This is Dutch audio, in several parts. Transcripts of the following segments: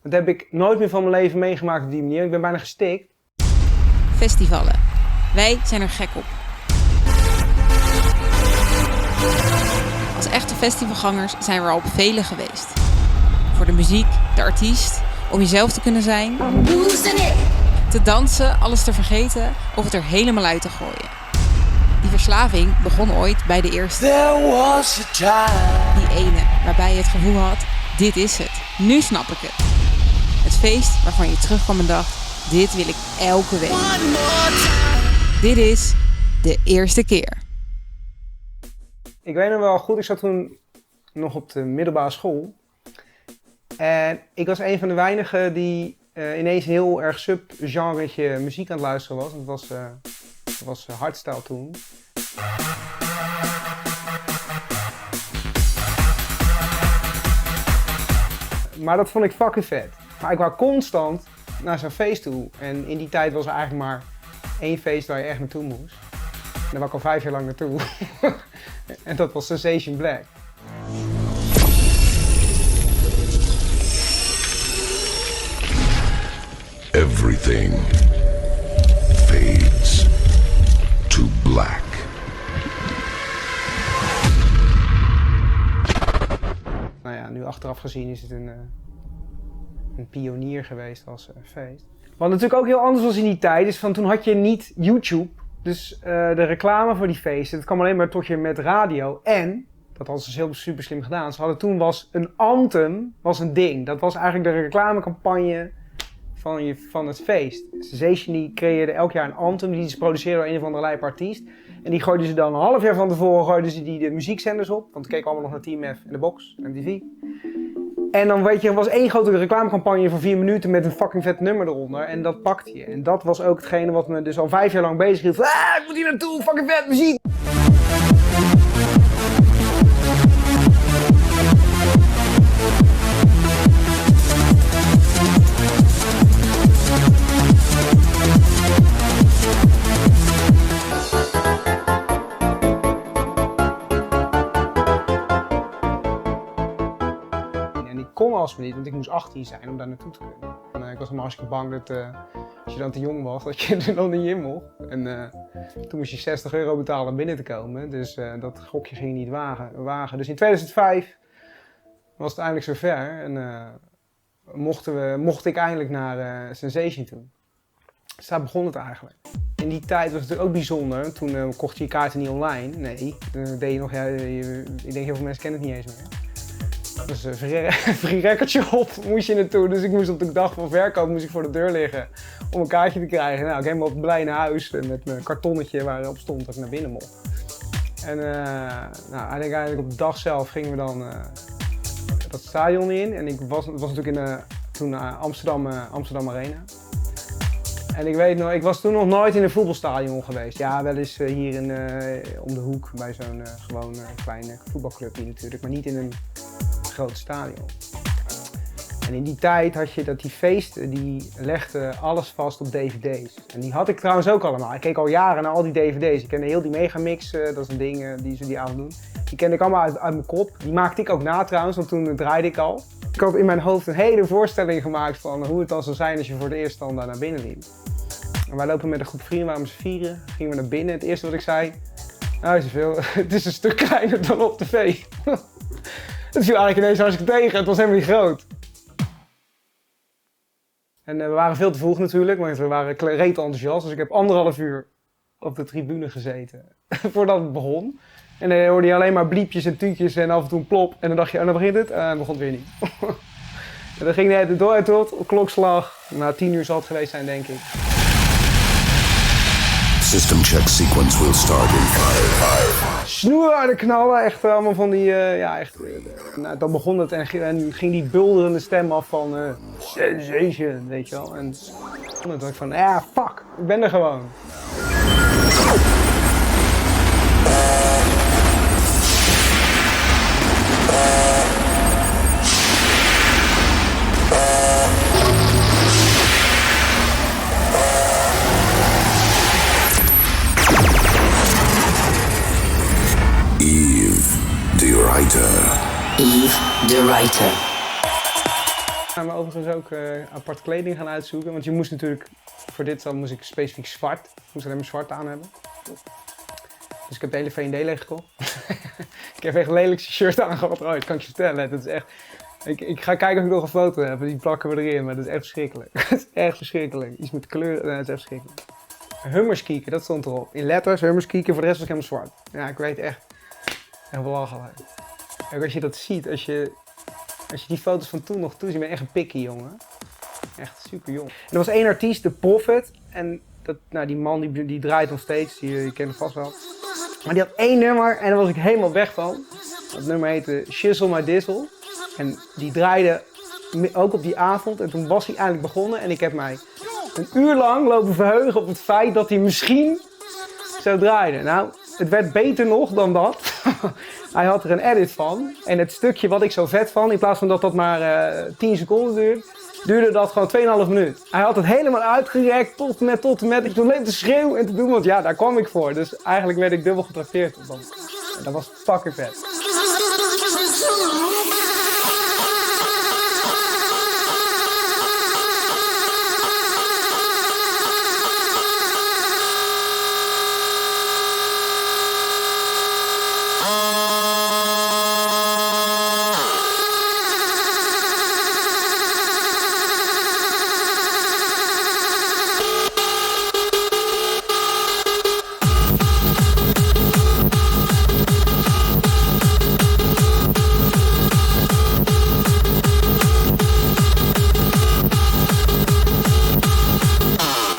Dat heb ik nooit meer van mijn leven meegemaakt op die manier. Ik ben bijna gestikt. Festivalen. Wij zijn er gek op. Als echte festivalgangers zijn we er al op vele geweest. Voor de muziek, de artiest, om jezelf te kunnen zijn. Te dansen, alles te vergeten of het er helemaal uit te gooien. Die verslaving begon ooit bij de eerste. Die ene waarbij je het gevoel had, dit is het. Nu snap ik het. Het feest waarvan je terugkwam en dacht, dit wil ik elke week. Dit is de eerste keer. Ik weet nog wel goed, ik zat toen nog op de middelbare school. En ik was een van de weinigen die ineens een heel erg subgenretje muziek aan het luisteren was. Dat was hardstyle toen. Maar dat vond ik fucking vet. Maar ik wou constant naar zo'n feest toe. En in die tijd was er eigenlijk maar één feest waar je echt naartoe moest. En daar wou ik al 5 jaar lang naartoe. En dat was Sensation Black. Everything fades to black. Nou ja, nu achteraf gezien is het een pionier geweest als feest. Wat natuurlijk ook heel anders was in die tijd, is van toen had je niet YouTube. Dus de reclame voor die feesten, het kwam alleen maar tot je met radio. En, dat hadden ze heel super slim gedaan, ze hadden toen een anthem was een ding. Dat was eigenlijk de reclamecampagne van het feest. Sensation die creëerde elk jaar een anthem, die is geproduceerd door een of andere lijpe artiest. En die gooiden ze dan een half jaar van tevoren de muziekzenders op. Want toen keken we allemaal nog naar Team F en de Box en MTV. En dan weet je, er was één grote reclamecampagne van 4 minuten met een fucking vet nummer eronder. En dat pakte je. En dat was ook hetgene wat me dus al 5 jaar lang bezig hield. Ik moet hier naartoe, fucking vet muziek! Kon alsmaar niet, want ik moest 18 zijn om daar naartoe te kunnen. En, ik was helemaal hartstikke bang dat als je dan te jong was, dat je er dan niet in mocht. En toen moest je €60 betalen om binnen te komen, dus dat gokje ging je niet wagen. Dus in 2005 was het eindelijk zover en mocht ik eindelijk naar Sensation toe. Dus daar begon het eigenlijk. In die tijd was het natuurlijk ook bijzonder, toen kocht je je kaarten niet online. Nee, dan deed je nog, ik denk heel veel mensen kennen het niet eens meer. Dus een free recordje op moest je naartoe. Dus ik moest op de dag van verkoop moest ik voor de deur liggen om een kaartje te krijgen. Nou, ik helemaal blij naar huis met mijn kartonnetje waarop stond dat ik naar binnen mocht. En uiteindelijk op de dag zelf gingen we dan dat stadion in. En het was natuurlijk in toen Amsterdam Arena. En ik weet nog, ik was toen nog nooit in een voetbalstadion geweest. Ja, wel eens hier om de hoek bij zo'n gewoon kleine voetbalclubje natuurlijk, maar niet in een groot stadion. En in die tijd had je dat die feesten, die legden alles vast op dvd's. En die had ik trouwens ook allemaal. Ik keek al jaren naar al die dvd's. Ik kende heel die Megamix, dat is een ding die ze die avond doen. Die kende ik allemaal uit mijn kop. Die maakte ik ook na trouwens, want toen draaide ik al. Ik had in mijn hoofd een hele voorstelling gemaakt van hoe het dan zou zijn als je voor het eerst dan daar naar binnen liep. En wij lopen met een groep vrienden, waren met z'n 4, gingen we naar binnen. Het eerste wat ik zei, nou het is een stuk kleiner dan op tv. Dat viel eigenlijk ineens hartstikke tegen, het was helemaal niet groot. En we waren veel te vroeg natuurlijk, want we waren reet enthousiast. Dus ik heb 1,5 uur op de tribune gezeten voordat het begon. En dan hoorde je alleen maar bliepjes en tuutjes en af en toe een plop. En dan dacht je, dan begint het. En dan begon het weer niet. En dan ging het door tot klokslag. Na 10 uur zal het geweest zijn, denk ik. System check sequence will start in 5. Snoerharde knallen, echt allemaal van die, dan begon het en ging die bulderende stem af van Sensation, weet je wel. En toen dacht ik van, fuck, ik ben er gewoon. Yves de Writer. Yves de Writer. Gaan we overigens ook apart kleding gaan uitzoeken. Want je moest natuurlijk, voor dit dan moest ik specifiek zwart. Ik moest alleen maar zwart aan hebben. Dus ik heb de hele V&D leeg gekocht. Ik heb echt het lelijkste shirt aangehad ooit, kan ik je vertellen. Dat is echt... Ik ga kijken of ik nog een foto heb, die plakken we erin, maar dat is echt verschrikkelijk. Dat is echt verschrikkelijk. Iets met kleur, dat is echt verschrikkelijk. Hummerskieken, dat stond erop. In letters, hummerskieken, voor de rest was ik helemaal zwart. Ja, ik weet echt belachelijk. Ook als je dat ziet, als je die foto's van toen nog toeziet, ben je echt een pikkie, jongen. Echt super jong. En er was één artiest, The Prophet. En die man die draait nog steeds, die kent hem vast wel. Maar die had één nummer en daar was ik helemaal weg van. Dat nummer heette Shizzle My Dizzle. En die draaide ook op die avond en toen was hij eindelijk begonnen. En ik heb mij een uur lang lopen verheugen op het feit dat hij misschien zou draaien. Nou, het werd beter nog dan dat. Hij had er een edit van. En het stukje wat ik zo vet vond, in plaats van dat maar 10 seconden duurde dat gewoon 2,5 minuut. Hij had het helemaal uitgerekt tot en met. Ik stond alleen te schreeuwen en te doen, want ja, daar kwam ik voor. Dus eigenlijk werd ik dubbel getrakteerd. Dat was fucking vet.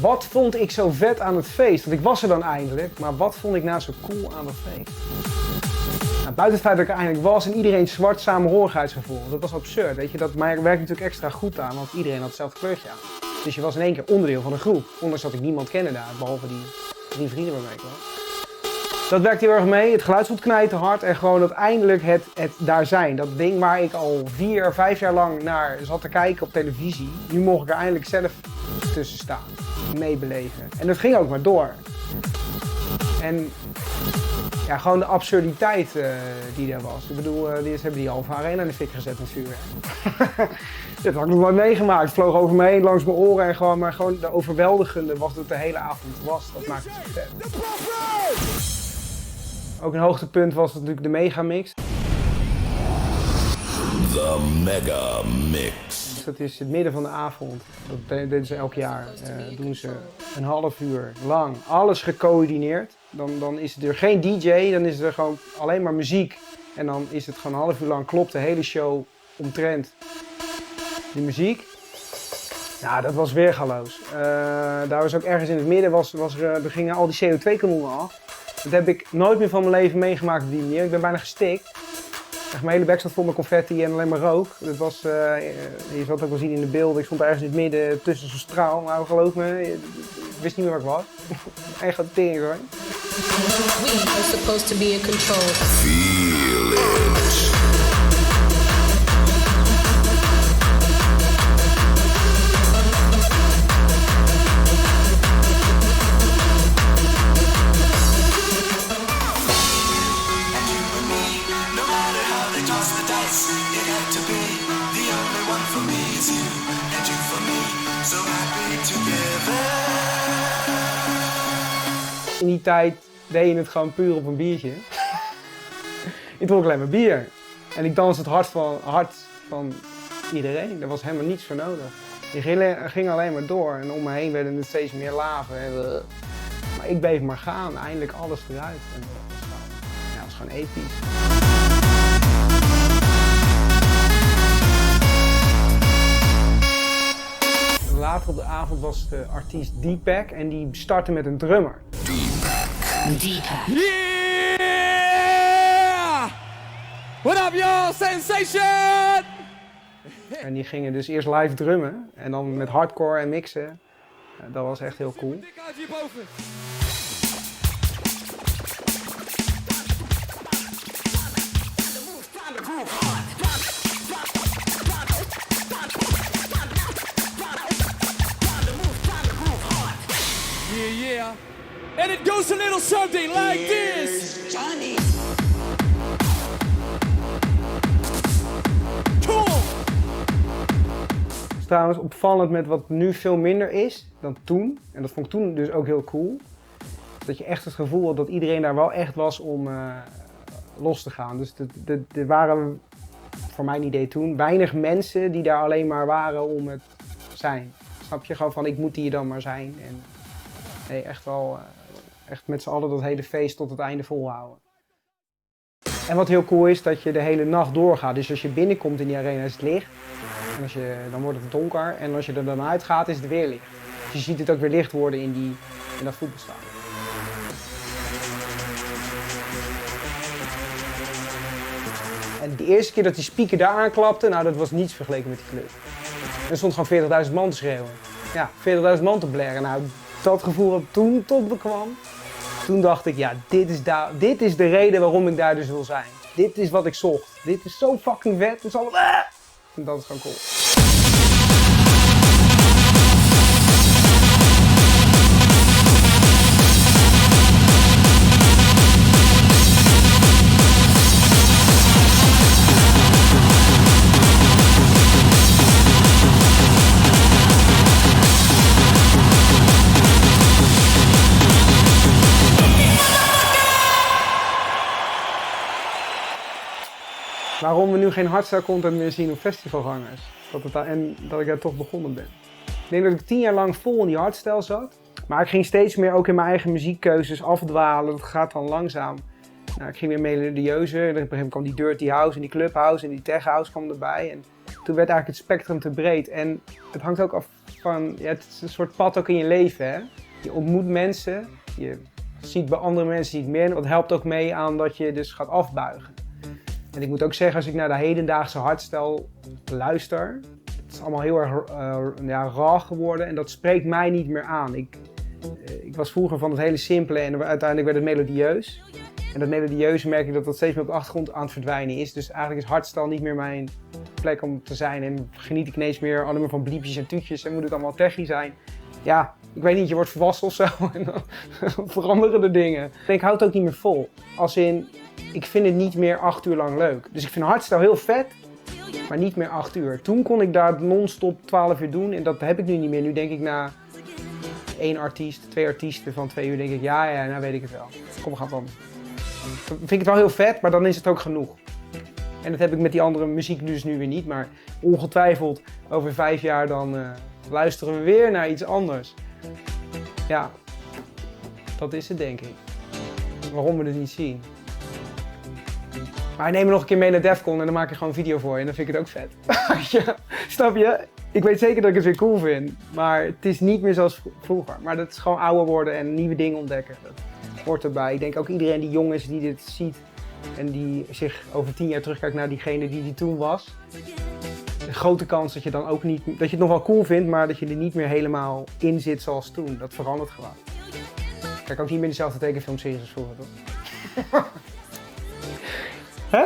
Wat vond ik zo vet aan het feest? Want ik was er dan eindelijk, maar wat vond ik nou zo cool aan het feest? Nou, buiten het feit dat ik er eindelijk was en iedereen zwart samenhorigheidsgevoel. Dat was absurd, weet je. Dat werkt natuurlijk extra goed aan, want iedereen had hetzelfde kleurtje aan. Dus je was in één keer onderdeel van een groep. Ondanks dat ik niemand kende daar, behalve die 3 vrienden waarmee ik was. Dat werkt heel erg mee. Het geluid stond knijterhard en gewoon uiteindelijk het daar zijn. Dat ding waar ik al 4, 5 jaar lang naar zat te kijken op televisie. Nu mocht ik er eindelijk zelf tussen staan. Meebeleven. En dat ging ook maar door. En ja, gewoon de absurditeit die er was. Ik bedoel, ze hebben die halve arena in de fik gezet natuurlijk. Dit had ik nog nooit meegemaakt. Het vloog over me heen, langs mijn oren en gewoon, maar gewoon de overweldigende was dat de hele avond was. Dat maakt het zo vet. Ook een hoogtepunt was natuurlijk de megamix. The Mega Mix. Dat is het midden van de avond. Dat deden ze elk jaar. Doen ze een half uur lang alles gecoördineerd. Dan is er geen DJ, dan is er gewoon alleen maar muziek. En dan is het gewoon een half uur lang klopt de hele show omtrent die muziek. Nou, dat was weergaloos. Daar was ook ergens in het midden, er gingen al die CO2-kanonnen af. Dat heb ik nooit meer van mijn leven meegemaakt op die manier. Ik ben bijna gestikt. Echt, mijn hele bek zat vol met confetti en alleen maar rook. Dat was, je zult het ook wel zien in de beelden. Ik stond ergens in het midden tussen zo'n straal. Nou, geloof me, ik wist niet meer waar ik was. Echt een tering hoor. We are supposed to be in control. Feel it. In die tijd deed je het gewoon puur op een biertje. Ik dronk alleen maar bier. En ik danste het hart van iedereen. Er was helemaal niets voor nodig. Je ging alleen maar door en om me heen werden er steeds meer laven. Maar ik bleef maar gaan, eindelijk alles eruit. En dat was gewoon episch. Later op de avond was de artiest Deepak en die startte met een drummer. Deepak. Yeah! What up, y'all? Sensation! En die gingen dus eerst live drummen en dan met hardcore en mixen. Dat was echt heel cool. Yeah. And it goes a little something like this. Johnny. Cool. trouwens opvallend met wat nu veel minder is dan toen. En dat vond ik toen dus ook heel cool. Dat je echt het gevoel had dat iedereen daar wel echt was om los te gaan. Dus er waren, voor mijn idee toen, weinig mensen die daar alleen maar waren om het zijn. Snap je? Gewoon van, ik moet hier dan maar zijn. En nee, echt wel, echt met z'n allen dat hele feest tot het einde volhouden. En wat heel cool is, dat je de hele nacht doorgaat. Dus als je binnenkomt in die arena is het licht. En dan wordt het donker. En als je er dan uitgaat is het weer licht. Dus je ziet het ook weer licht worden in dat voetbalstadion. En de eerste keer dat die speaker daar aanklapte, nou dat was niets vergeleken met die club. Er stond gewoon 40.000 man te schreeuwen. Ja, 40.000 man te blaren. Nou, dat gevoel dat toen tot me kwam. Toen dacht ik, ja, dit is de reden waarom ik daar dus wil zijn. Dit is wat ik zocht. Dit is zo fucking vet. Het is allemaal... En dat is gewoon cool. Waarom we nu geen hardstyle content meer zien op festivalgangers. En dat ik daar toch begonnen ben. Ik denk dat ik 10 jaar lang vol in die hardstyle zat. Maar ik ging steeds meer ook in mijn eigen muziekkeuzes afdwalen. Dat gaat dan langzaam. Nou, ik ging weer melodieuzer. Op een gegeven moment kwam die dirty house en die clubhouse en die tech house kwam erbij. En toen werd eigenlijk het spectrum te breed. En het hangt ook af van, ja, het is een soort pad ook in je leven. Hè? Je ontmoet mensen, je ziet bij andere mensen niet meer. En dat helpt ook mee aan dat je dus gaat afbuigen. En ik moet ook zeggen, als ik naar de hedendaagse hardstyle luister, het is allemaal heel erg raw geworden en dat spreekt mij niet meer aan. Ik was vroeger van het hele simpele en uiteindelijk werd het melodieus. En dat melodieuze merk ik dat dat steeds meer op de achtergrond aan het verdwijnen is. Dus eigenlijk is hardstyle niet meer mijn plek om te zijn en geniet ik ineens meer alleen maar van bliepjes en toetjes en moet het allemaal techie zijn. Ja, ik weet niet, je wordt volwassen of zo en dan veranderen de dingen. En ik houd het ook niet meer vol. Als in, ik vind het niet meer 8 uur lang leuk. Dus ik vind hardstyle heel vet, maar niet meer 8 uur. Toen kon ik daar non-stop 12 uur doen en dat heb ik nu niet meer. Nu denk ik na 1 artiest, 2 artiesten van 2 uur, denk ik ja, nou weet ik het wel. Kom, we gaan dan. Dan vind ik het wel heel vet, maar dan is het ook genoeg. En dat heb ik met die andere muziek dus nu weer niet, maar ongetwijfeld over 5 jaar dan luisteren we weer naar iets anders. Ja, dat is het denk ik. Waarom we het niet zien. Maar neem me nog een keer mee naar Defcon en dan maak ik gewoon een video voor je en dan vind ik het ook vet. Ja, snap je? Ik weet zeker dat ik het weer cool vind, maar het is niet meer zoals vroeger. Maar dat is gewoon ouder worden en nieuwe dingen ontdekken. Dat hoort erbij. Ik denk ook iedereen die jong is, die dit ziet en die zich over 10 jaar terugkijkt naar diegene die toen was. Een grote kans dat je dan ook niet, dat je het nog wel cool vindt, maar dat je er niet meer helemaal in zit zoals toen. Dat verandert gewoon. Kijk ook niet meer dezelfde tekenfilmseries als vroeger, toch? Hè?